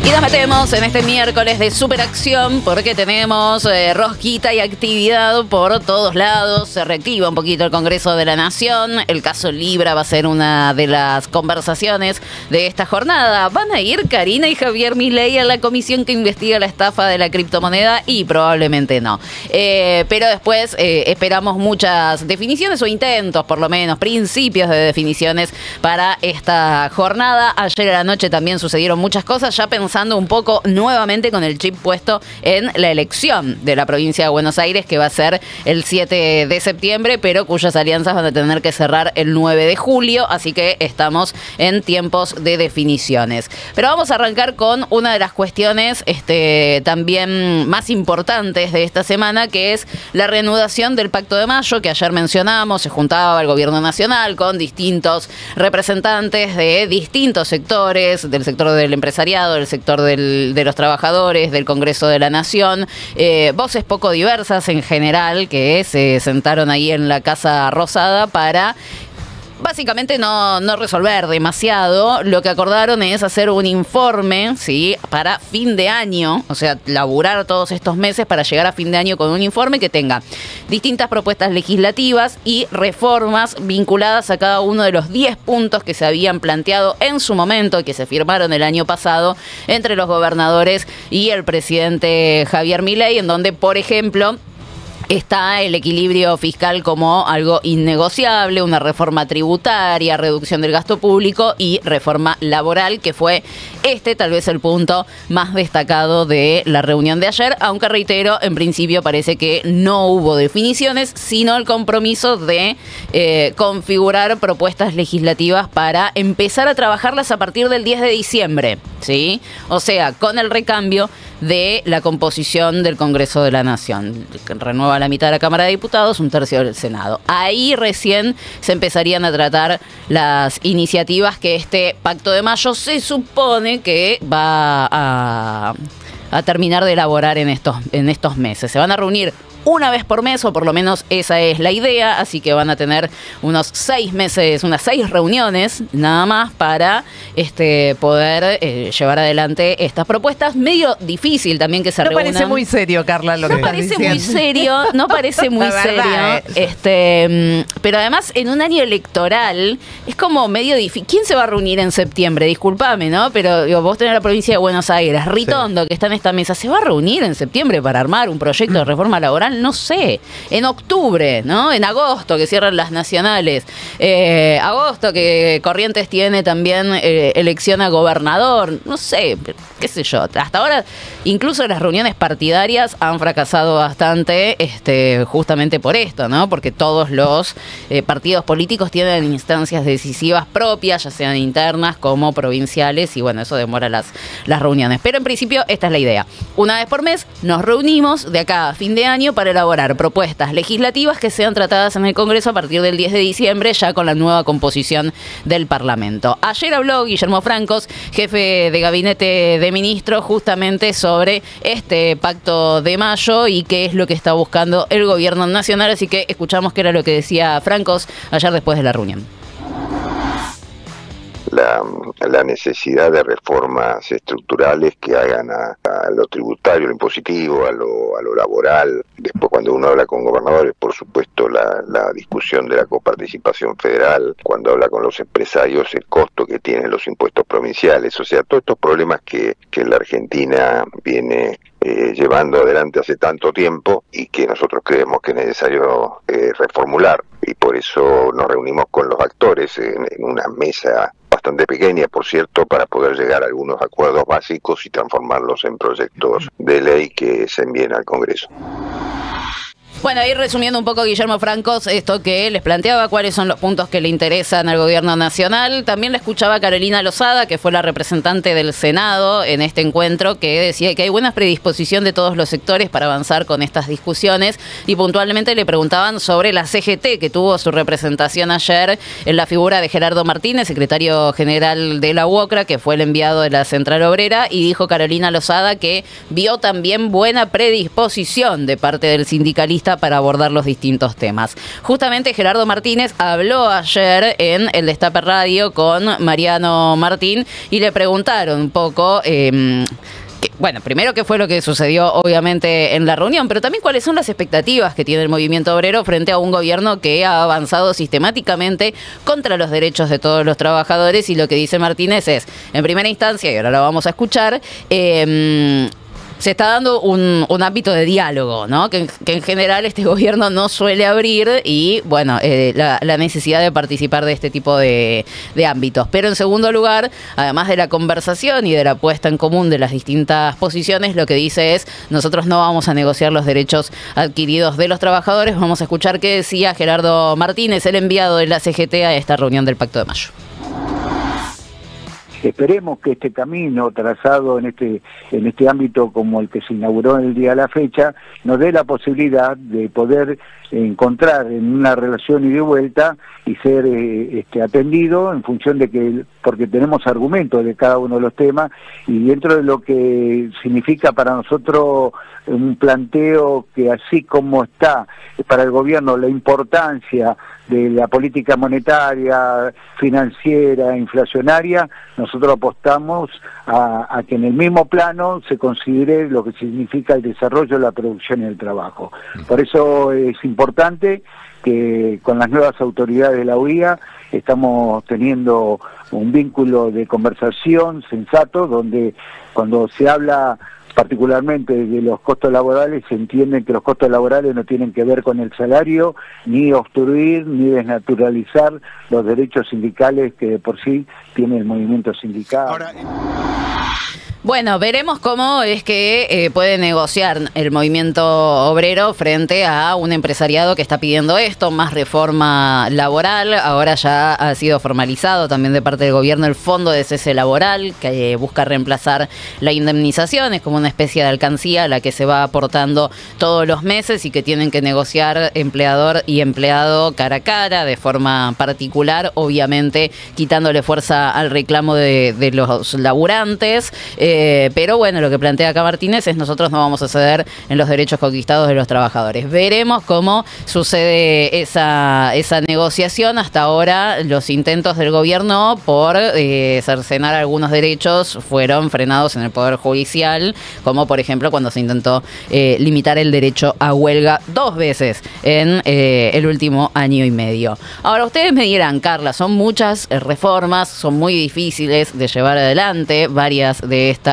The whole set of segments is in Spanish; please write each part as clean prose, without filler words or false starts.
Y nos metemos en este miércoles de superacción porque tenemos rosquita y actividad por todos lados. Se reactiva un poquito el Congreso de la Nación. El caso Libra va a ser una de las conversaciones de esta jornada. ¿Van a ir Karina y Javier Milei a la comisión que investiga la estafa de la criptomoneda? Y probablemente no. Pero después esperamos muchas definiciones o intentos, por lo menos, principios de definiciones para esta jornada. Ayer a la noche también sucedieron muchas cosas, ya pensando un poco nuevamente con el chip puesto en la elección de la provincia de Buenos Aires, que va a ser el 7 de septiembre, pero cuyas alianzas van a tener que cerrar el 9 de julio, así que estamos en tiempos de definiciones. Pero vamos a arrancar con una de las cuestiones también más importantes de esta semana, que es la reanudación del Pacto de Mayo, que ayer mencionamos. Se juntaba el gobierno nacional con distintos representantes de distintos sectores, del sector del empresariado, del sector de los trabajadores, del Congreso de la Nación, voces poco diversas en general que se sentaron ahí en la Casa Rosada para básicamente no resolver demasiado. Lo que acordaron es hacer un informe, ¿sí?, para fin de año, o sea, laburar todos estos meses para llegar a fin de año con un informe que tenga distintas propuestas legislativas y reformas vinculadas a cada uno de los 10 puntos que se habían planteado en su momento, que se firmaron el año pasado entre los gobernadores y el presidente Javier Milei, en donde, por ejemplo, está el equilibrio fiscal como algo innegociable, una reforma tributaria, reducción del gasto público y reforma laboral, que fue tal vez el punto más destacado de la reunión de ayer, aunque reitero, en principio parece que no hubo definiciones, sino el compromiso de configurar propuestas legislativas para empezar a trabajarlas a partir del 10 de diciembre, ¿sí? O sea, con el recambio de la composición del Congreso de la Nación. Renueva la mitad de la Cámara de Diputados, un tercio del Senado. Ahí recién se empezarían a tratar las iniciativas que este Pacto de Mayo se supone que va a terminar de elaborar en estos meses. Se van a reunir una vez por mes, o por lo menos esa es la idea, así que van a tener unos 6 meses, unas 6 reuniones nada más para poder llevar adelante estas propuestas. Medio difícil también que se reúnan. No parece muy serio, Carla, lo que no parece muy serio, no parece muy serio. Pero además, en un año electoral, es como medio difícil. ¿Quién se va a reunir en septiembre? Disculpame, ¿no? Pero digo, vos tenés la provincia de Buenos Aires, Ritondo, que está en esta mesa, ¿se va a reunir en septiembre para armar un proyecto de reforma laboral? No sé, en octubre, ¿no? En agosto, que cierran las nacionales. Agosto, que Corrientes tiene también elección a gobernador. No sé, qué sé yo. Hasta ahora, incluso las reuniones partidarias han fracasado bastante, justamente por esto, ¿no? Porque todos los partidos políticos tienen instancias decisivas propias, ya sean internas como provinciales, y bueno, eso demora las reuniones. Pero en principio, esta es la idea. Una vez por mes nos reunimos de acá a fin de año para elaborar propuestas legislativas que sean tratadas en el Congreso a partir del 10 de diciembre, ya con la nueva composición del Parlamento. Ayer habló Guillermo Francos, jefe de gabinete de ministros, justamente sobre este Pacto de Mayo y qué es lo que está buscando el gobierno nacional, así que escuchamos qué era lo que decía Francos ayer después de la reunión. La necesidad de reformas estructurales que hagan a lo tributario, lo impositivo, a lo laboral. Después, cuando uno habla con gobernadores, por supuesto, la discusión de la coparticipación federal. Cuando habla con los empresarios, el costo que tienen los impuestos provinciales. O sea, todos estos problemas que la Argentina viene llevando adelante hace tanto tiempo y que nosotros creemos que es necesario reformular. Y por eso nos reunimos con los actores en una mesa bastante pequeña, por cierto, para poder llegar a algunos acuerdos básicos y transformarlos en proyectos de ley que se envíen al Congreso. Bueno, ahí resumiendo un poco, Guillermo Francos, esto que les planteaba, cuáles son los puntos que le interesan al gobierno nacional. También la escuchaba Carolina Lozada, que fue la representante del Senado en este encuentro, que decía que hay buena predisposición de todos los sectores para avanzar con estas discusiones, y puntualmente le preguntaban sobre la CGT, que tuvo su representación ayer en la figura de Gerardo Martínez, secretario general de la UOCRA, que fue el enviado de la Central Obrera, y dijo Carolina Lozada que vio también buena predisposición de parte del sindicalista lista para abordar los distintos temas. Justamente Gerardo Martínez habló ayer en el Destape Radio con Mariano Martín y le preguntaron un poco... bueno, primero qué fue lo que sucedió obviamente en la reunión, pero también cuáles son las expectativas que tiene el movimiento obrero frente a un gobierno que ha avanzado sistemáticamente contra los derechos de todos los trabajadores, y lo que dice Martínez es, en primera instancia, y ahora lo vamos a escuchar, se está dando un ámbito de diálogo, ¿no? Que en general este gobierno no suele abrir, y bueno, la necesidad de participar de este tipo de ámbitos. Pero en segundo lugar, además de la conversación y de la puesta en común de las distintas posiciones, lo que dice es, nosotros no vamos a negociar los derechos adquiridos de los trabajadores. Vamos a escuchar qué decía Gerardo Martínez, el enviado de la CGT a esta reunión del Pacto de Mayo. Esperemos que este camino trazado en este ámbito como el que se inauguró en el día de la fecha nos dé la posibilidad de poder encontrar en una relación ida y vuelta y ser atendido en función de que, porque tenemos argumentos de cada uno de los temas, y dentro de lo que significa para nosotros un planteo que, así como está para el gobierno la importancia de la política monetaria, financiera, inflacionaria, nosotros apostamos a que en el mismo plano se considere lo que significa el desarrollo, la producción y el trabajo. Por eso es importante que con las nuevas autoridades de la UIA estamos teniendo un vínculo de conversación sensato, donde cuando se habla particularmente de los costos laborales, se entiende que los costos laborales no tienen que ver con el salario, ni obstruir, ni desnaturalizar los derechos sindicales que de por sí tiene el movimiento sindical. Bueno, veremos cómo es que puede negociar el movimiento obrero frente a un empresariado que está pidiendo esto, más reforma laboral. Ahora ya ha sido formalizado también de parte del gobierno el fondo de cese laboral, que busca reemplazar la indemnización. Es como una especie de alcancía a la que se va aportando todos los meses y que tienen que negociar empleador y empleado cara a cara, de forma particular, obviamente quitándole fuerza al reclamo de los laburantes. Pero bueno, lo que plantea acá Martínez es, nosotros no vamos a ceder en los derechos conquistados de los trabajadores. Veremos cómo sucede esa negociación. Hasta ahora los intentos del gobierno por cercenar algunos derechos fueron frenados en el Poder Judicial, como por ejemplo cuando se intentó limitar el derecho a huelga 2 veces en el último año y medio. Ahora ustedes me dirán, Carla, son muchas reformas, son muy difíciles de llevar adelante, varias de estas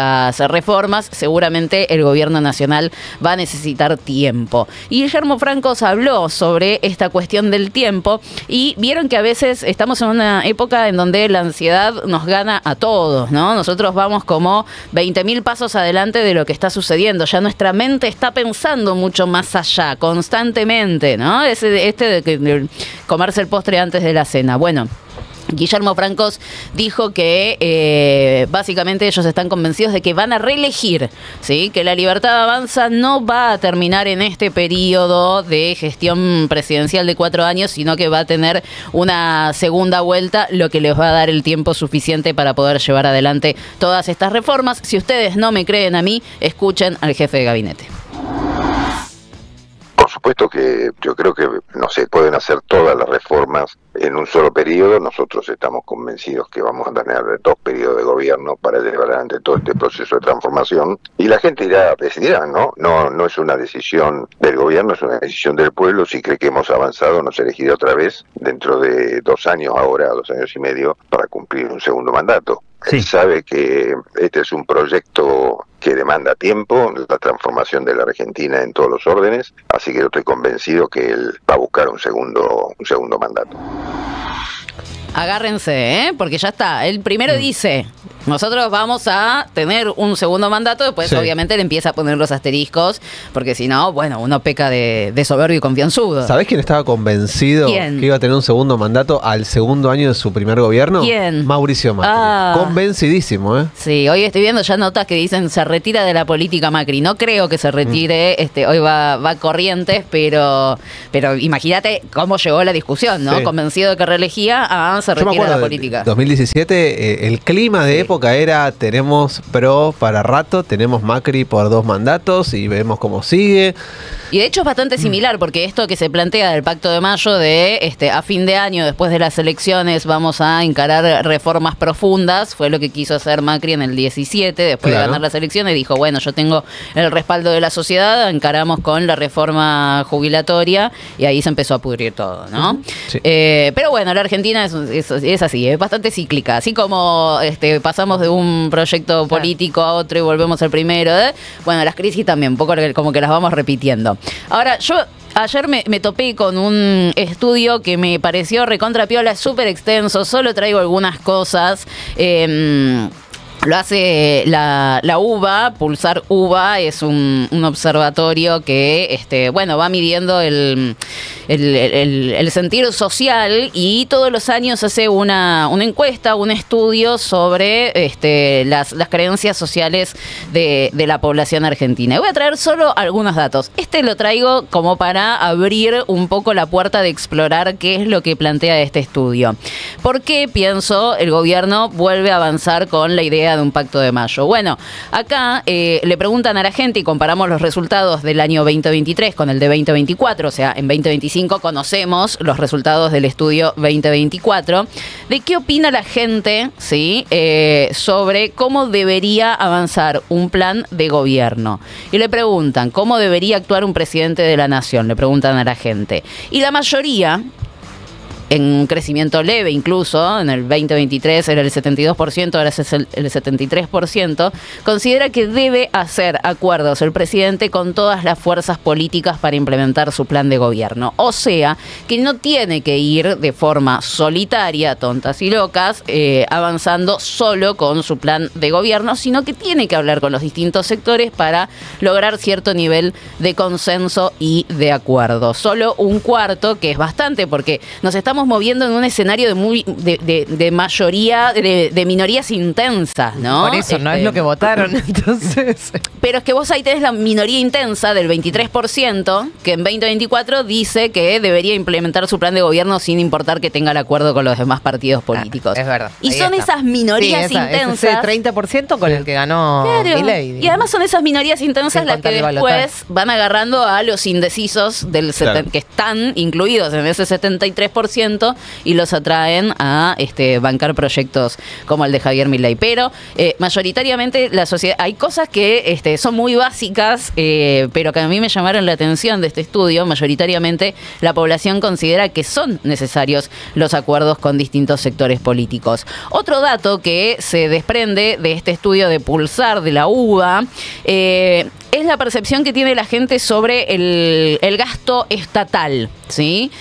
reformas, seguramente el gobierno nacional va a necesitar tiempo. Y Guillermo Francos habló sobre esta cuestión del tiempo, y vieron que a veces estamos en una época en donde la ansiedad nos gana a todos, ¿no? Nosotros vamos como 20.000 pasos adelante de lo que está sucediendo, ya nuestra mente está pensando mucho más allá, constantemente, ¿no? De comerse el postre antes de la cena. Bueno, Guillermo Francos dijo que básicamente ellos están convencidos de que van a reelegir, ¿sí? Que la Libertad Avanza no va a terminar en este periodo de gestión presidencial de 4 años, sino que va a tener una segunda vuelta, lo que les va a dar el tiempo suficiente para poder llevar adelante todas estas reformas. Si ustedes no me creen a mí, escuchen al jefe de gabinete. Por supuesto que yo creo que no se pueden hacer todas las reformas en un solo periodo. Nosotros estamos convencidos que vamos a tener 2 periodos de gobierno para llevar adelante todo este proceso de transformación, y la gente irá a decidir, ¿no? No es una decisión del gobierno, es una decisión del pueblo. Si cree que hemos avanzado, nos elegirá otra vez dentro de 2 años, ahora 2 años y medio, para cumplir un segundo mandato. Sí. Él sabe que este es un proyecto que demanda tiempo, la transformación de la Argentina en todos los órdenes, así que yo estoy convencido que él va a buscar un segundo mandato. Agárrense, porque ya está. Él primero dice, nosotros vamos a tener un segundo mandato, después obviamente le empieza a poner los asteriscos, porque si no, bueno, uno peca de soberbio y confianzudo. ¿Sabés quién estaba convencido que iba a tener un segundo mandato al segundo año de su primer gobierno? ¿Quién? Mauricio Macri. Convencidísimo, ¿eh? Sí, hoy estoy viendo ya notas que dicen se retira de la política Macri. No creo que se retire, hoy va Corrientes, pero imagínate cómo llegó la discusión, ¿no? Sí. Convencido de que reelegía, se retira de la política. 2017, el clima de época época era tenemos PRO para rato, tenemos Macri por 2 mandatos y vemos cómo sigue. Y de hecho es bastante similar, porque esto que se plantea del Pacto de Mayo de a fin de año, después de las elecciones, vamos a encarar reformas profundas, fue lo que quiso hacer Macri en el 17, después de ganar las elecciones, dijo, bueno, yo tengo el respaldo de la sociedad, encaramos con la reforma jubilatoria, y ahí se empezó a pudrir todo, ¿no? Sí. Pero bueno, la Argentina es así, es bastante cíclica, así como pasamos de un proyecto político a otro y volvemos al primero, bueno, las crisis también, un poco como que las vamos repitiendo. Ahora, yo ayer me topé con un estudio que me pareció recontra piola, súper extenso, solo traigo algunas cosas. Lo hace la UBA, Pulsar UBA, es un observatorio que va midiendo el sentir social, y todos los años hace una encuesta, un estudio sobre las creencias sociales de la población argentina. Y voy a traer solo algunos datos. Lo traigo como para abrir un poco la puerta de explorar qué es lo que plantea este estudio. ¿Por qué, pienso, el gobierno vuelve a avanzar con la idea de un Pacto de Mayo? Bueno, acá le preguntan a la gente y comparamos los resultados del año 2023 con el de 2024, o sea, en 2025 conocemos los resultados del estudio 2024, de qué opina la gente, ¿sí? Sobre cómo debería avanzar un plan de gobierno. Y le preguntan, ¿cómo debería actuar un presidente de la nación? Le preguntan a la gente. Y la mayoría, en un crecimiento leve incluso, en el 2023 era el 72%, ahora es el 73%, considera que debe hacer acuerdos el presidente con todas las fuerzas políticas para implementar su plan de gobierno. O sea, que no tiene que ir de forma solitaria, tontas y locas, avanzando solo con su plan de gobierno, sino que tiene que hablar con los distintos sectores para lograr cierto nivel de consenso y de acuerdo. Solo un cuarto, que es bastante, porque nos estamos moviendo en un escenario de mayoría, de minorías intensas, ¿no? Por eso no es lo que votaron, entonces. Pero es que vos ahí tenés la minoría intensa del 23%, que en 2024 dice que debería implementar su plan de gobierno sin importar que tenga el acuerdo con los demás partidos políticos. Es verdad. Y son esas minorías intensas. Ese 30% con el que ganó Milei. Y además son esas minorías intensas las que después van agarrando a los indecisos que están incluidos en ese 73%, y los atraen a bancar proyectos como el de Javier Milei. Pero mayoritariamente la sociedad, hay cosas que son muy básicas, pero que a mí me llamaron la atención de este estudio. Mayoritariamente la población considera que son necesarios los acuerdos con distintos sectores políticos. Otro dato que se desprende de este estudio de Pulsar de la UBA es la percepción que tiene la gente sobre el gasto estatal, ¿sí?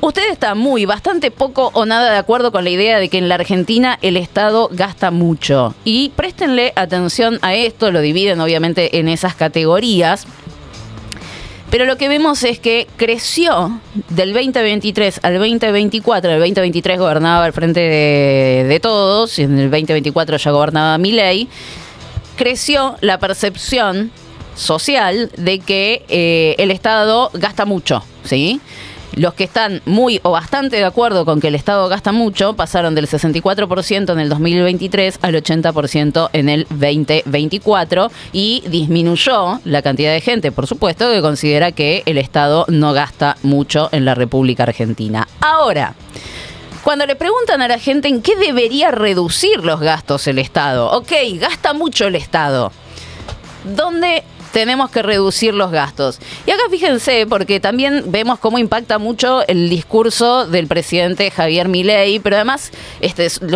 Usted está bastante poco o nada de acuerdo con la idea de que en la Argentina el Estado gasta mucho. Y préstenle atención a esto, lo dividen obviamente en esas categorías. Pero lo que vemos es que creció del 2023 al 2024. El 2023 gobernaba al frente de todos, y en el 2024 ya gobernaba Milei. Creció la percepción social de que el Estado gasta mucho, ¿sí? Los que están muy o bastante de acuerdo con que el Estado gasta mucho pasaron del 64% en el 2023 al 80% en el 2024, y disminuyó la cantidad de gente, por supuesto, que considera que el Estado no gasta mucho en la República Argentina. Ahora, cuando le preguntan a la gente en qué debería reducir los gastos el Estado, ok, gasta mucho el Estado, ¿dónde tenemos que reducir los gastos? Y acá fíjense, porque también vemos cómo impacta mucho el discurso del presidente Javier Milei, pero además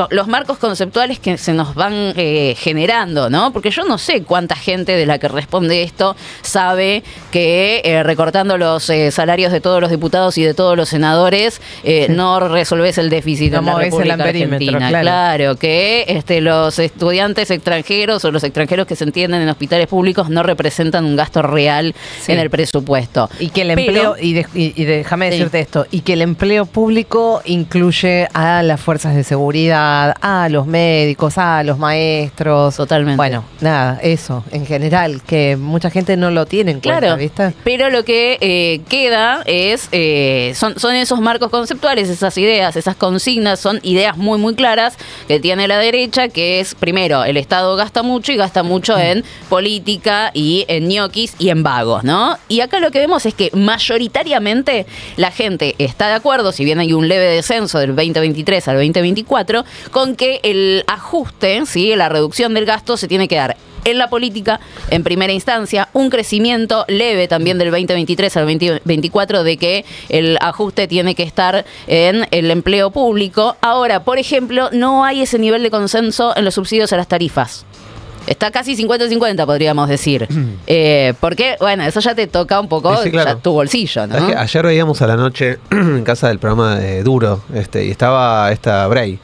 los marcos conceptuales que se nos van generando, ¿no? Porque yo no sé cuánta gente de la que responde esto sabe que recortando los salarios de todos los diputados y de todos los senadores no resolvés el déficit en la República Argentina. Claro, que los estudiantes extranjeros o los extranjeros que se entienden en hospitales públicos no representan representan un gasto real en el presupuesto. Y que el empleo, déjame decirte esto, y que el empleo público incluye a las fuerzas de seguridad, a los médicos, a los maestros. Totalmente. Bueno, nada, eso, en general, que mucha gente no lo tiene en cuenta, ¿viste? Pero lo que queda es, son esos marcos conceptuales, esas ideas, esas consignas, son ideas muy, muy claras que tiene la derecha, que es, primero, el Estado gasta mucho y gasta mucho en política y en ñoquis y en vagos, ¿no? Y acá lo que vemos es que mayoritariamente la gente está de acuerdo, si bien hay un leve descenso del 2023 al 2024, con que el ajuste, ¿sí?, la reducción del gasto se tiene que dar en la política, en primera instancia, un crecimiento leve también del 2023 al 2024 de que el ajuste tiene que estar en el empleo público. Ahora, por ejemplo, no hay ese nivel de consenso en los subsidios a las tarifas. Está casi 50-50, podríamos decir. Porque, bueno, eso ya te toca un poco ya tu bolsillo, ¿no? Ayer veíamos a la noche en casa del programa de Duro, y estaba esta Bray.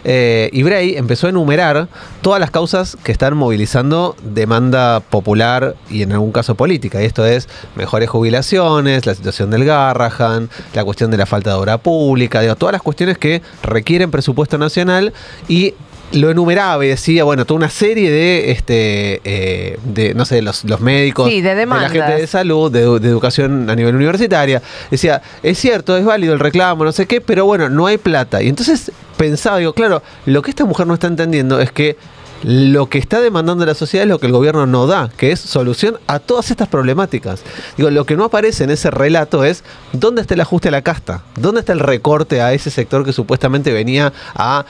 Y Bray empezó a enumerar todas las causas que están movilizando demanda popular y en algún caso política. Y esto es mejores jubilaciones, la situación del Garrahan, la cuestión de la falta de obra pública, todas las cuestiones que requieren presupuesto nacional, y lo enumeraba y decía, bueno, toda una serie de no sé, los médicos, de la gente de salud, de educación a nivel universitaria. Decía, es cierto, es válido el reclamo, no sé qué, pero bueno, no hay plata. Y entonces pensaba, digo, claro, lo que esta mujer no está entendiendo es que lo que está demandando la sociedad es lo que el gobierno no da, que es solución a todas estas problemáticas. Digo, lo que no aparece en ese relato es dónde está el ajuste a la casta, dónde está el recorte a ese sector que supuestamente venía a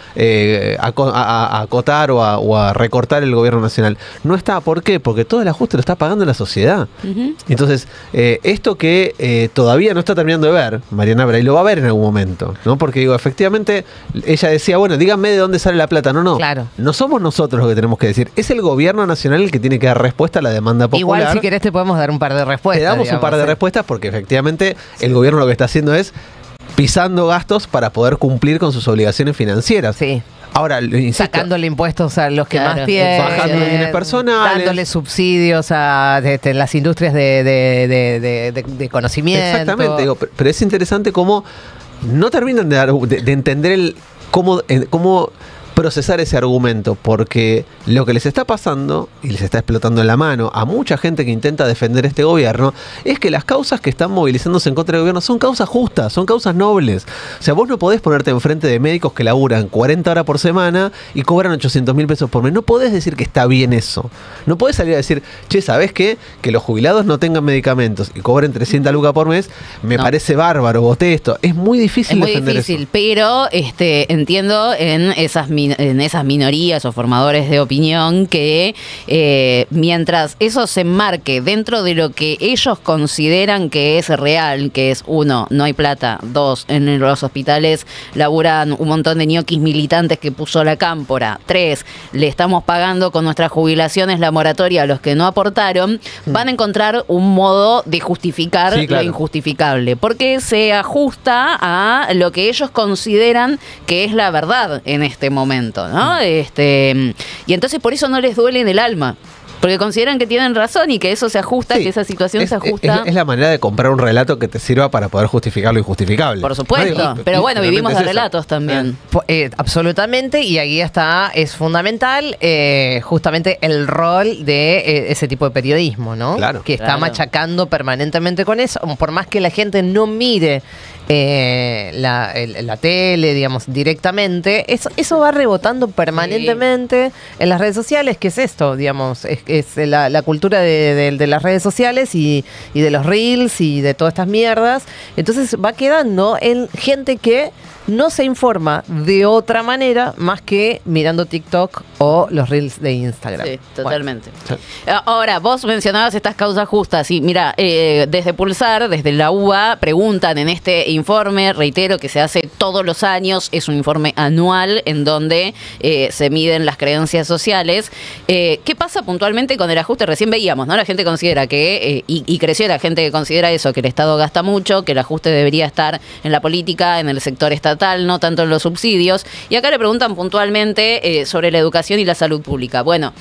acotar o a recortar el gobierno nacional. No está. ¿Por qué? Porque todo el ajuste lo está pagando la sociedad. Entonces, esto que todavía no está terminando de ver Mariana Bray, lo va a ver en algún momento, ¿no? Porque digo, efectivamente, ella decía, bueno, díganme de dónde sale la plata. No, claro. No somos nosotros lo que tenemos que decir. Es el gobierno nacional el que tiene que dar respuesta a la demanda popular. Igual, si querés, te podemos dar un par de respuestas. Te damos un par de respuestas porque efectivamente el gobierno lo que está haciendo es pisando gastos para poder cumplir con sus obligaciones financieras. Sí. Ahora, insisto, sacándole impuestos a los que más tienen, bajando bienes personales, dándole subsidios a las industrias de conocimiento. Exactamente, digo, pero es interesante cómo no terminan de entender cómo procesar ese argumento, porque lo que les está pasando y les está explotando en la mano a mucha gente que intenta defender este gobierno es que las causas que están movilizándose en contra del gobierno son causas justas, son causas nobles. O sea, vos no podés ponerte enfrente de médicos que laburan 40 horas por semana y cobran 800.000 pesos por mes. No podés decir que está bien eso. No podés salir a decir, che, ¿sabés qué? Que los jubilados no tengan medicamentos y cobren 300 lucas por mes, me parece bárbaro, voté esto. Es muy difícil defender eso. Pero entiendo en esas minorías o formadores de opinión que mientras eso se enmarque dentro de lo que ellos consideran que es real, que es, 1, no hay plata, 2, en los hospitales laburan un montón de ñoquis militantes que puso la cámpora, 3, le estamos pagando con nuestras jubilaciones la moratoria a los que no aportaron, van a encontrar un modo de justificar lo injustificable, porque se ajusta a lo que ellos consideran que es la verdad en este momento, ¿no? Y entonces por eso no les duele en el alma. Porque consideran que tienen razón y que eso se ajusta, que esa situación se ajusta. Es la manera de comprar un relato que te sirva para poder justificar lo injustificable. Por supuesto, pero bueno, vivimos de relatos también. Absolutamente, y ahí es fundamental justamente el rol de ese tipo de periodismo, ¿no? Claro. Que está machacando permanentemente con eso, por más que la gente no mire la tele, digamos, directamente, eso va rebotando permanentemente en las redes sociales. ¿Qué es esto? Digamos, es la cultura de las redes sociales y de los reels y de todas estas mierdas. Entonces va quedando en gente que no se informa de otra manera más que mirando TikTok o los reels de Instagram. Sí, totalmente. Bueno. Ahora, vos mencionabas estas causas justas y mira, desde Pulsar, desde la UBA, preguntan en este informe, reitero que se hace todos los años, es un informe anual en donde se miden las creencias sociales. ¿Qué pasa puntualmente con el ajuste? Recién veíamos, ¿no? La gente considera que, y creció la gente que considera eso, que el Estado gasta mucho, que el ajuste debería estar en la política, en el sector estatal, no tanto en los subsidios. Y acá le preguntan puntualmente sobre la educación y la salud pública. Bueno,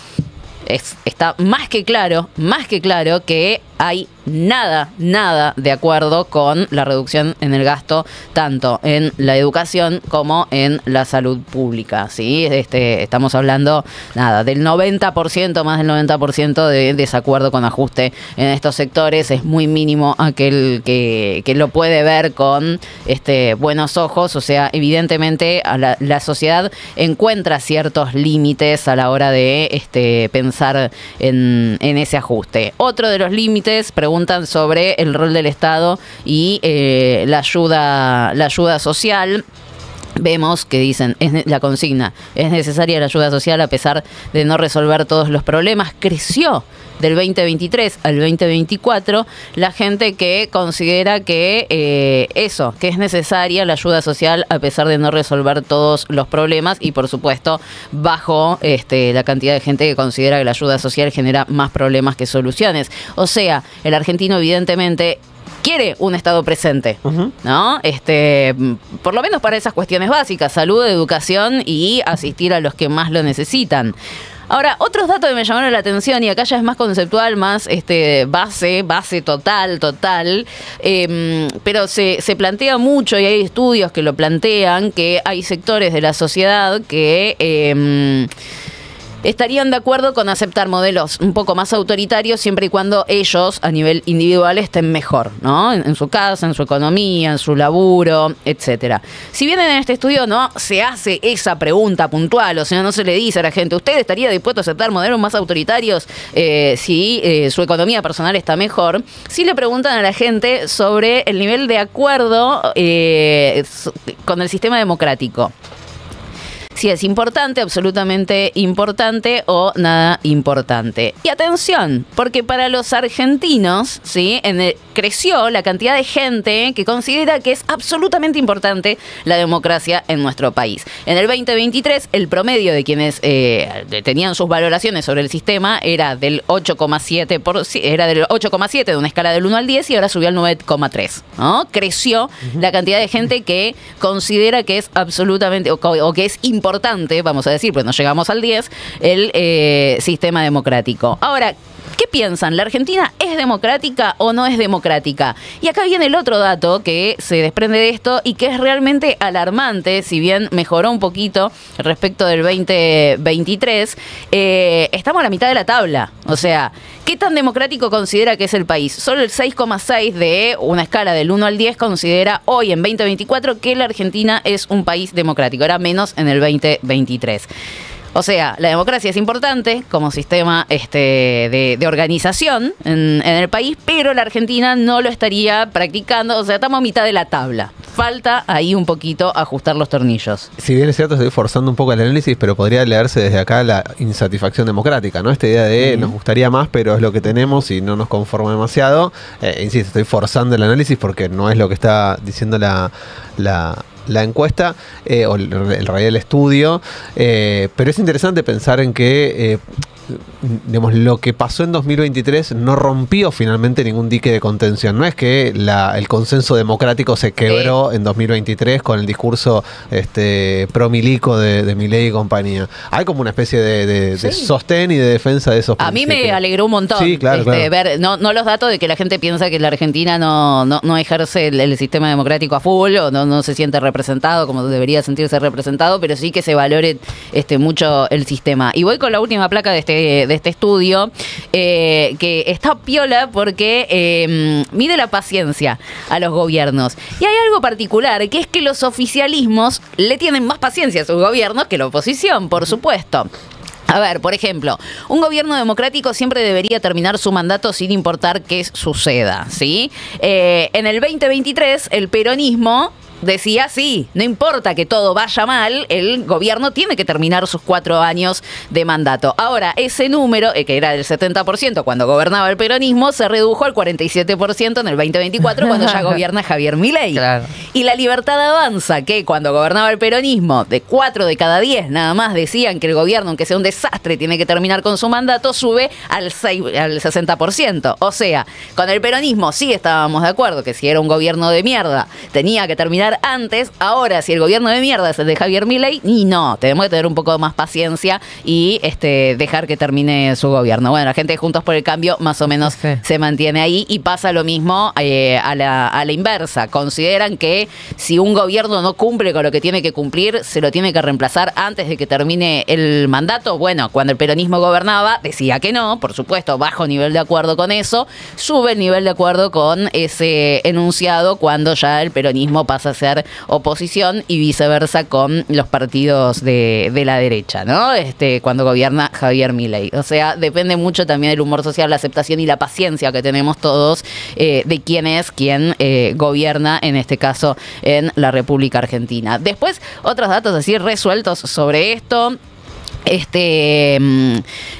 está más que claro que hay nada de acuerdo con la reducción en el gasto, tanto en la educación como en la salud pública, ¿sí? Estamos hablando, del 90%, más del 90% de desacuerdo con ajuste en estos sectores. Es muy mínimo aquel que lo puede ver con buenos ojos. O sea, evidentemente la sociedad encuentra ciertos límites a la hora de pensar en ese ajuste. Otro de los límites, preguntan sobre el rol del Estado y la ayuda social. Vemos que dicen, la consigna, es necesaria la ayuda social a pesar de no resolver todos los problemas. Creció del 2023 al 2024 la gente que considera que que es necesaria la ayuda social a pesar de no resolver todos los problemas, y por supuesto bajo la cantidad de gente que considera que la ayuda social genera más problemas que soluciones. O sea, el argentino evidentemente quiere un Estado presente, ¿no? Por lo menos para esas cuestiones básicas, salud, educación y asistir a los que más lo necesitan. Ahora, otros datos que me llamaron la atención, y acá ya es más conceptual, más base total, pero se plantea mucho, y hay estudios que lo plantean, que hay sectores de la sociedad que estarían de acuerdo con aceptar modelos un poco más autoritarios siempre y cuando ellos a nivel individual estén mejor, ¿no? En su casa, en su economía, en su laburo, etcétera. Si bien en este estudio no se hace esa pregunta puntual, o sea, no se le dice a la gente, ¿usted estaría dispuesto a aceptar modelos más autoritarios si su economía personal está mejor? Sí le preguntan a la gente sobre el nivel de acuerdo con el sistema democrático. Si es importante, absolutamente importante, o nada importante. Y atención, porque para los argentinos, ¿sí? Creció la cantidad de gente que considera que es absolutamente importante la democracia en nuestro país. En el 2023, el promedio de quienes tenían sus valoraciones sobre el sistema era del 8,7 de una escala del 1 al 10, y ahora subió al 9,3, ¿no? Creció la cantidad de gente que considera que es absolutamente, o que es importante, vamos a decir, pues no llegamos al 10, el sistema democrático. Ahora, ¿qué piensan? ¿La Argentina es democrática o no es democrática? Y acá viene el otro dato que se desprende de esto y que es realmente alarmante. Si bien mejoró un poquito respecto del 2023, estamos a la mitad de la tabla. O sea, ¿qué tan democrático considera que es el país? Solo el 6,6 de una escala del 1 al 10 considera hoy, en 2024, que la Argentina es un país democrático. Era menos en el 2023. O sea, la democracia es importante como sistema de organización en el país, pero la Argentina no lo estaría practicando. O sea, estamos a mitad de la tabla. Falta ahí un poquito ajustar los tornillos. Si bien es cierto, estoy forzando un poco el análisis, pero podría leerse desde acá la insatisfacción democrática, ¿no? Esta idea de nos gustaría más, pero es lo que tenemos y no nos conforma demasiado. Insisto, estoy forzando el análisis porque no es lo que está diciendo la encuesta o en realidad el estudio, pero es interesante pensar en que digamos, lo que pasó en 2023 no rompió finalmente ningún dique de contención. No es que el consenso democrático se quebró en 2023 con el discurso pro-milico de Milei y compañía. Hay como una especie de sostén y de defensa de esos principios. A mí me alegró un montón claro. ver, no los datos de que la gente piensa que la Argentina no ejerce el sistema democrático a full, o no se siente representado como debería sentirse representado, pero sí que se valore mucho el sistema. Y voy con la última placa de este estudio, que está piola porque mide la paciencia a los gobiernos. Y hay algo particular, que es que los oficialismos le tienen más paciencia a sus gobiernos que la oposición, por supuesto. A ver, por ejemplo, un gobierno democrático siempre debería terminar su mandato sin importar qué suceda, ¿sí? En el 2023, el peronismo decía, sí, no importa que todo vaya mal, el gobierno tiene que terminar sus 4 años de mandato. Ahora, ese número, que era del 70% cuando gobernaba el peronismo, se redujo al 47% en el 2024 cuando ya gobierna Javier Milei. Claro. Y la Libertad Avanza, que cuando gobernaba el peronismo, de 4 de cada 10 nada más decían que el gobierno, aunque sea un desastre, tiene que terminar con su mandato, sube al 60%. O sea, con el peronismo sí estábamos de acuerdo que si era un gobierno de mierda, tenía que terminar cambiar antes. Ahora, si el gobierno de mierda es el de Javier Milei, y no, tenemos que tener un poco más paciencia y dejar que termine su gobierno. Bueno, la gente de Juntos por el Cambio más o menos se mantiene ahí y pasa lo mismo a la inversa. Consideran que si un gobierno no cumple con lo que tiene que cumplir, se lo tiene que reemplazar antes de que termine el mandato. Bueno, cuando el peronismo gobernaba, decía que no, por supuesto, bajo nivel de acuerdo con eso, sube el nivel de acuerdo con ese enunciado cuando ya el peronismo pasa a ser oposición y viceversa con los partidos de la derecha, ¿no? Cuando gobierna Javier Milei. O sea, depende mucho también del humor social, la aceptación y la paciencia que tenemos todos de quién es quien gobierna, en este caso, en la República Argentina. Después, otros datos así resueltos sobre esto.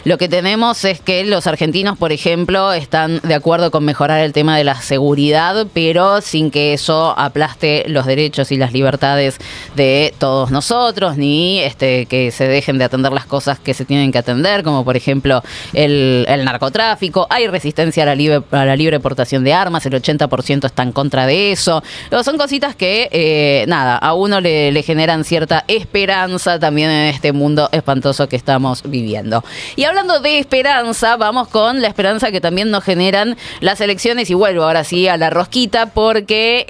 Lo que tenemos es que los argentinos, por ejemplo, están de acuerdo con mejorar el tema de la seguridad, pero sin que eso aplaste los derechos y las libertades de todos nosotros, ni que se dejen de atender las cosas que se tienen que atender, como por ejemplo el narcotráfico. Hay resistencia a la libre portación de armas, el 80% está en contra de eso. Pero son cositas que, a uno le generan cierta esperanza también en este mundo espantoso que estamos viviendo. Y hablando de esperanza, vamos con la esperanza que también nos generan las elecciones, y vuelvo ahora sí a la rosquita, porque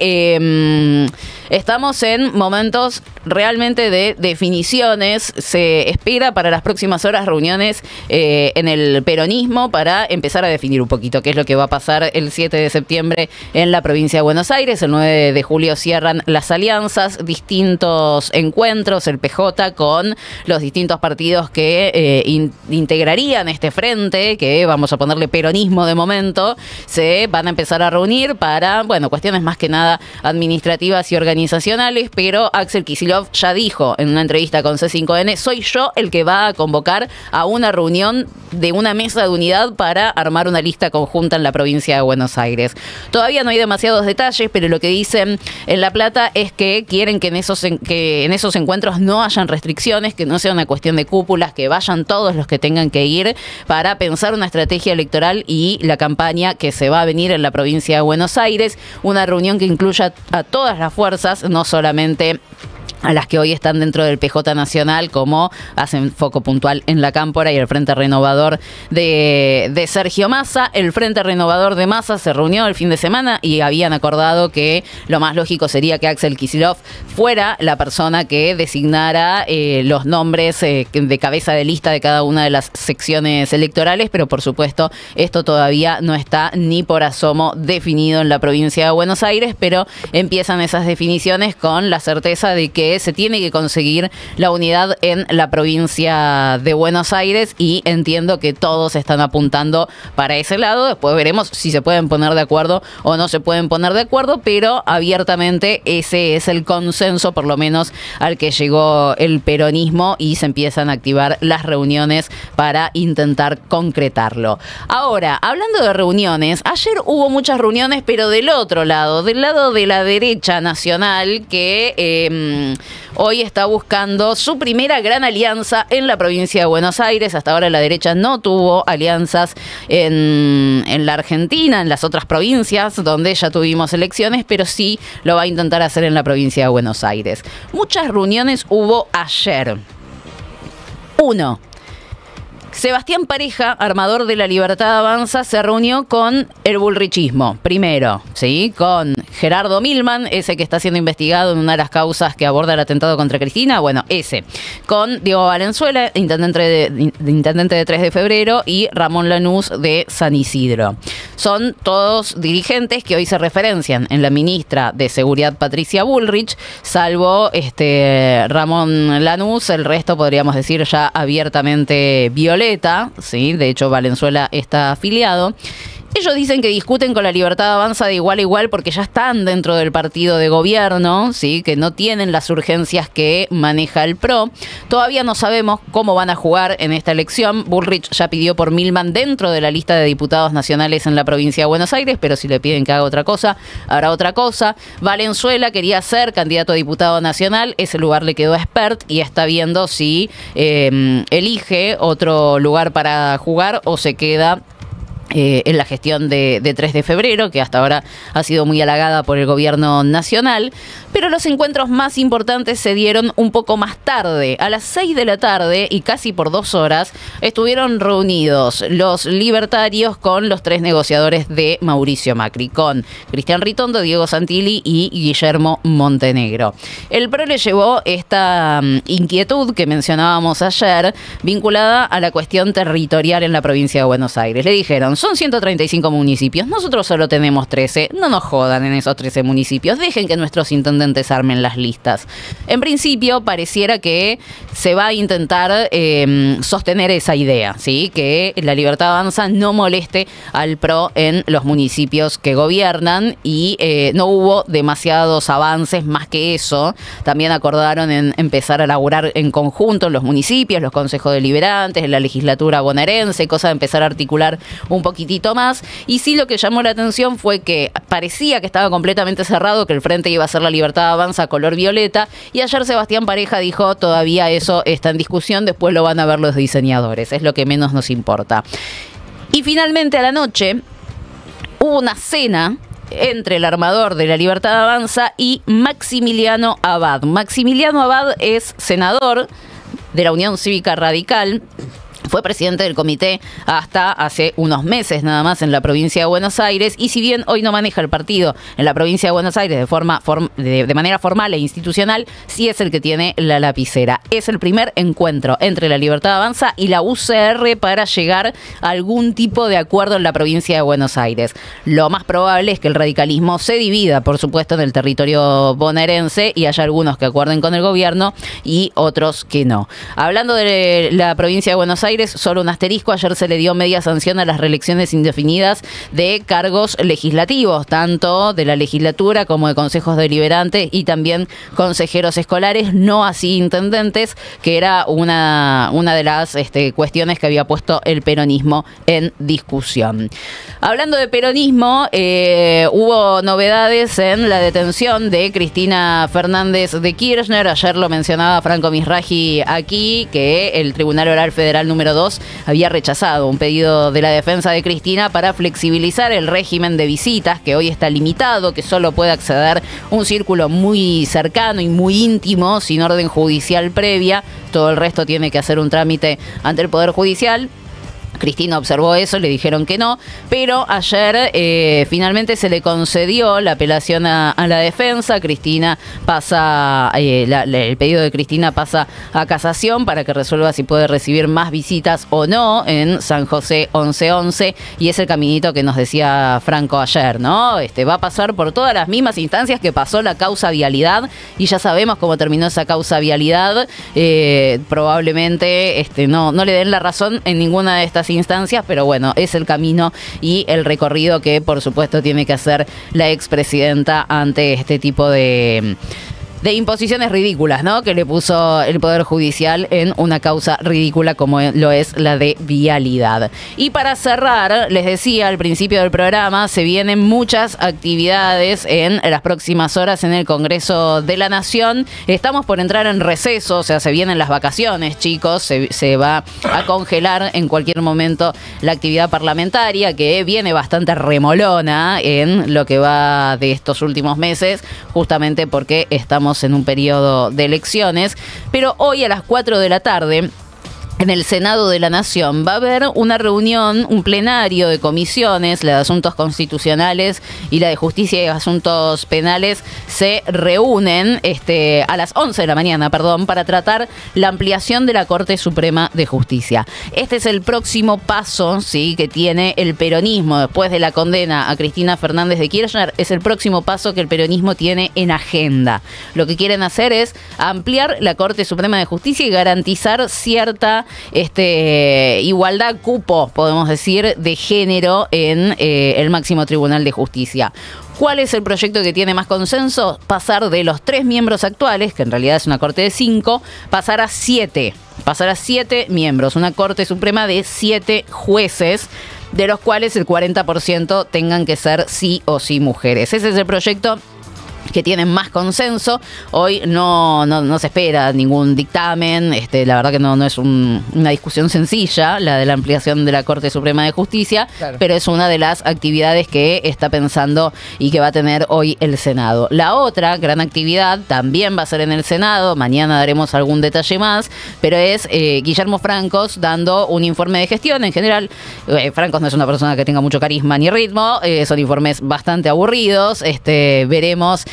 estamos en momentos realmente de definiciones. Se espera para las próximas horas reuniones en el peronismo para empezar a definir un poquito qué es lo que va a pasar el 7 de septiembre en la provincia de Buenos Aires. El 9 de julio cierran las alianzas, distintos encuentros, el PJ con los distintos partidos que integrarían este frente, que vamos a ponerle peronismo de momento, se van a empezar a reunir para, cuestiones más que nada administrativas y organizacionales, pero Axel Kicillof ya dijo en una entrevista con C5N, soy yo el que va a convocar a una reunión de una mesa de unidad para armar una lista conjunta en la provincia de Buenos Aires. Todavía no hay demasiados detalles, pero lo que dicen en La Plata es que quieren que en esos encuentros no hayan restricciones, que no sea una cuestión de cúpulas, que vayan todos los que tengan que ir para pensar una estrategia electoral y la campaña que se va a venir en la provincia de Buenos Aires, una reunión que incluya a todas las fuerzas, no solamente a las que hoy están dentro del PJ Nacional, como hacen foco puntual en la Cámpora y el Frente Renovador de Sergio Massa. El Frente Renovador de Massa se reunió el fin de semana y habían acordado que lo más lógico sería que Axel Kicillof fuera la persona que designara los nombres de cabeza de lista de cada una de las secciones electorales, pero por supuesto esto todavía no está ni por asomo definido en la provincia de Buenos Aires, pero empiezan esas definiciones con la certeza de que se tiene que conseguir la unidad en la provincia de Buenos Aires, y entiendo que todos están apuntando para ese lado. Después veremos si se pueden poner de acuerdo o no se pueden poner de acuerdo, pero abiertamente ese es el consenso, por lo menos al que llegó el peronismo, y se empiezan a activar las reuniones para intentar concretarlo. Ahora, hablando de reuniones, ayer hubo muchas reuniones, pero del otro lado, del lado de la derecha nacional, que hoy está buscando su primera gran alianza en la provincia de Buenos Aires. Hasta ahora la derecha no tuvo alianzas en la Argentina, en las otras provincias donde ya tuvimos elecciones, pero sí lo va a intentar hacer en la provincia de Buenos Aires. Muchas reuniones hubo ayer. 1. Sebastián Pareja, armador de La Libertad Avanza, se reunió con el bullrichismo, primero, ¿sí? Con Gerardo Milman, ese que está siendo investigado en una de las causas que aborda el atentado contra Cristina, ese. Con Diego Valenzuela, intendente de 3 de febrero, y Ramón Lanús de San Isidro. Son todos dirigentes que hoy se referencian en la ministra de Seguridad, Patricia Bullrich, salvo Ramón Lanús, el resto podríamos decir ya abiertamente violeta, ¿sí? De hecho, Valenzuela está afiliado. Ellos dicen que discuten con La Libertad Avanza de igual a igual porque ya están dentro del partido de gobierno, ¿sí? Que no tienen las urgencias que maneja el PRO. Todavía no sabemos cómo van a jugar en esta elección. Bullrich ya pidió por Milman dentro de la lista de diputados nacionales en la provincia de Buenos Aires, pero si le piden que haga otra cosa, habrá otra cosa. Valenzuela quería ser candidato a diputado nacional, ese lugar le quedó a Espert y está viendo si elige otro lugar para jugar o se queda en la gestión de 3 de febrero, que hasta ahora ha sido muy halagada por el gobierno nacional, pero los encuentros más importantes se dieron un poco más tarde. A las 6 de la tarde y casi por 2 horas estuvieron reunidos los libertarios con los 3 negociadores de Mauricio Macri, con Cristian Ritondo, Diego Santilli y Guillermo Montenegro. El PRO le llevó esta inquietud que mencionábamos ayer, vinculada a la cuestión territorial en la provincia de Buenos Aires. Le dijeron: son 135 municipios, nosotros solo tenemos 13, no nos jodan en esos 13 municipios, dejen que nuestros intendentes armen las listas. En principio pareciera que se va a intentar sostener esa idea, ¿sí? Que la Libertad Avanza no moleste al PRO en los municipios que gobiernan, y no hubo demasiados avances más que eso. También acordaron en empezar a laburar en conjunto en los municipios, los consejos deliberantes, la legislatura bonaerense, cosa de empezar a articular un poquitito más. Y sí, lo que llamó la atención fue que parecía que estaba completamente cerrado, que el frente iba a ser la Libertad Avanza color violeta, y ayer Sebastián Pareja dijo: todavía eso está en discusión, después lo van a ver los diseñadores, es lo que menos nos importa. Y finalmente a la noche hubo una cena entre el armador de la Libertad Avanza y Maximiliano Abad. Maximiliano Abad es senador de la Unión Cívica Radical. Fue presidente del comité hasta hace unos meses nada más en la provincia de Buenos Aires, y si bien hoy no maneja el partido en la provincia de Buenos Aires de manera formal e institucional, sí es el que tiene la lapicera. Es el primer encuentro entre la Libertad Avanza y la UCR para llegar a algún tipo de acuerdo en la provincia de Buenos Aires. Lo más probable es que el radicalismo se divida, por supuesto, en el territorio bonaerense, y haya algunos que acuerden con el gobierno y otros que no. Hablando de la provincia de Buenos Aires, solo un asterisco: ayer se le dio media sanción a las reelecciones indefinidas de cargos legislativos, tanto de la legislatura como de consejos deliberantes y también consejeros escolares, no así intendentes, que era una de las cuestiones que había puesto el peronismo en discusión. Hablando de peronismo, hubo novedades en la detención de Cristina Fernández de Kirchner. Ayer lo mencionaba Franco Misraji aquí, que el Tribunal Oral Federal número 2 había rechazado un pedido de la defensa de Cristina para flexibilizar el régimen de visitas, que hoy está limitado, que solo puede acceder un círculo muy cercano y muy íntimo, sin orden judicial previa. Todo el resto tiene que hacer un trámite ante el Poder Judicial. Cristina observó eso, le dijeron que no, pero ayer finalmente se le concedió la apelación a la defensa. Cristina pasa, el pedido de Cristina pasa a casación para que resuelva si puede recibir más visitas o no en San José 1111, y es el caminito que nos decía Franco ayer, ¿no? Va a pasar por todas las mismas instancias que pasó la causa vialidad, y ya sabemos cómo terminó esa causa vialidad. Probablemente no le den la razón en ninguna de estas instancias, pero bueno, es el camino y el recorrido que por supuesto tiene que hacer la expresidenta ante este tipo de imposiciones ridículas, ¿no?, que le puso el Poder Judicial en una causa ridícula como lo es la de vialidad. Y para cerrar, les decía al principio del programa, se vienen muchas actividades en las próximas horas en el Congreso de la Nación. Estamos por entrar en receso, o sea, se vienen las vacaciones, chicos, se va a congelar en cualquier momento la actividad parlamentaria, que viene bastante remolona en lo que va de estos últimos meses, justamente porque estamos en un periodo de elecciones. Pero hoy a las 4 de la tarde, en el Senado de la Nación, va a haber una reunión, un plenario de comisiones. La de Asuntos Constitucionales y la de Justicia y Asuntos Penales se reúnen a las 11 de la mañana, para tratar la ampliación de la Corte Suprema de Justicia. Este es el próximo paso, ¿sí?, que tiene el peronismo después de la condena a Cristina Fernández de Kirchner. Es el próximo paso que el peronismo tiene en agenda. Lo que quieren hacer es ampliar la Corte Suprema de Justicia y garantizar cierta igualdad, cupo, podemos decir, de género en el máximo Tribunal de Justicia. ¿Cuál es el proyecto que tiene más consenso? Pasar de los 3 miembros actuales, que en realidad es una Corte de 5, pasar a 7. Pasar a 7 miembros, una Corte Suprema de 7 jueces, de los cuales el 40% tengan que ser sí o sí mujeres. Ese es el proyecto que tienen más consenso. Hoy no se espera ningún dictamen. La verdad que no es una discusión sencilla, la de la ampliación de la Corte Suprema de Justicia, claro, pero es una de las actividades que está pensando y que va a tener hoy el Senado. La otra gran actividad también va a ser en el Senado, mañana daremos algún detalle más, pero es Guillermo Francos dando un informe de gestión. En general, Francos no es una persona que tenga mucho carisma ni ritmo, son informes bastante aburridos. Veremos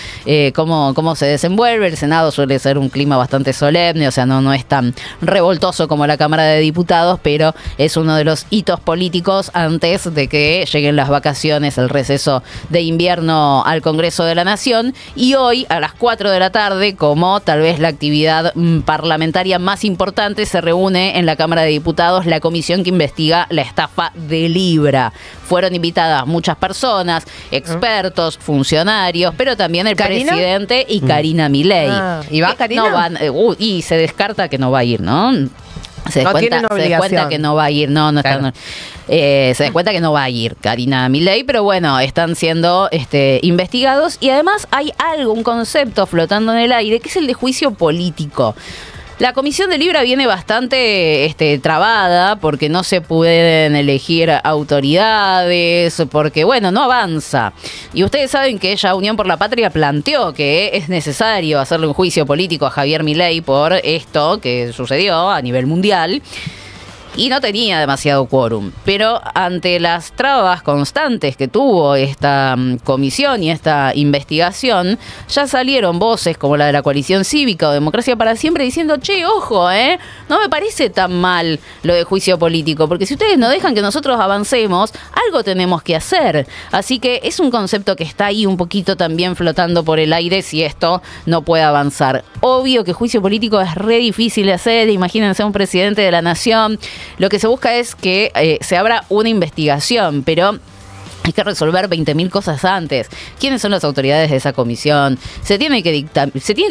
cómo se desenvuelve. El Senado suele ser un clima bastante solemne, o sea, no es tan revoltoso como la Cámara de Diputados, pero es uno de los hitos políticos antes de que lleguen las vacaciones, el receso de invierno al Congreso de la Nación. Y hoy, a las 4 de la tarde, como tal vez la actividad parlamentaria más importante, se reúne en la Cámara de Diputados la comisión que investiga la estafa de Libra. Fueron invitadas muchas personas, expertos, funcionarios, pero también el presidente y Karina Milei. ¿Y va Karina? No van, y se descarta que no va a ir, ¿no? Se no tienen obligación. Se descuenta que no va a ir, claro. Se da cuenta que no va a ir Karina Milei, pero bueno, están siendo investigados, y además hay un concepto flotando en el aire, que es el de juicio político. La comisión de Libra viene bastante trabada porque no se pueden elegir autoridades, porque bueno, no avanza. Y ustedes saben que ya Unión por la Patria planteó que es necesario hacerle un juicio político a Javier Milei por esto que sucedió a nivel mundial. Y no tenía demasiado quórum, pero ante las trabas constantes que tuvo esta comisión y esta investigación, ya salieron voces como la de la Coalición Cívica o Democracia para Siempre diciendo, che, ojo, no me parece tan mal lo de juicio político, porque si ustedes no dejan que nosotros avancemos, algo tenemos que hacer. Así que es un concepto que está ahí un poquito también flotando por el aire si esto no puede avanzar. Obvio que juicio político es re difícil de hacer, imagínense a un presidente de la nación. Lo que se busca es que se abra una investigación, pero hay que resolver 20.000 cosas antes. ¿Quiénes son las autoridades de esa comisión? Se tiene que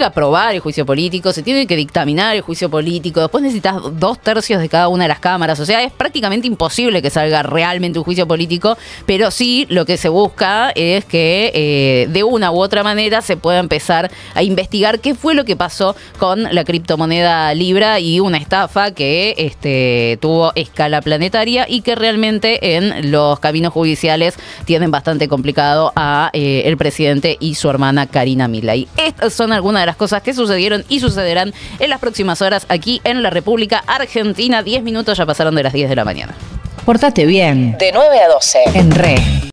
aprobar el juicio político, se tiene que dictaminar el juicio político, después necesitas 2/3 de cada una de las cámaras. O sea, es prácticamente imposible que salga realmente un juicio político, pero sí lo que se busca es que de una u otra manera se pueda empezar a investigar qué fue lo que pasó con la criptomoneda Libra y una estafa que tuvo escala planetaria y que realmente en los caminos judiciales tienen bastante complicado a el presidente y su hermana Karina Milei. Estas son algunas de las cosas que sucedieron y sucederán en las próximas horas aquí en la República Argentina. 10 minutos ya pasaron de las 10 de la mañana. Pórtate bien. De 9 a 12. En Re.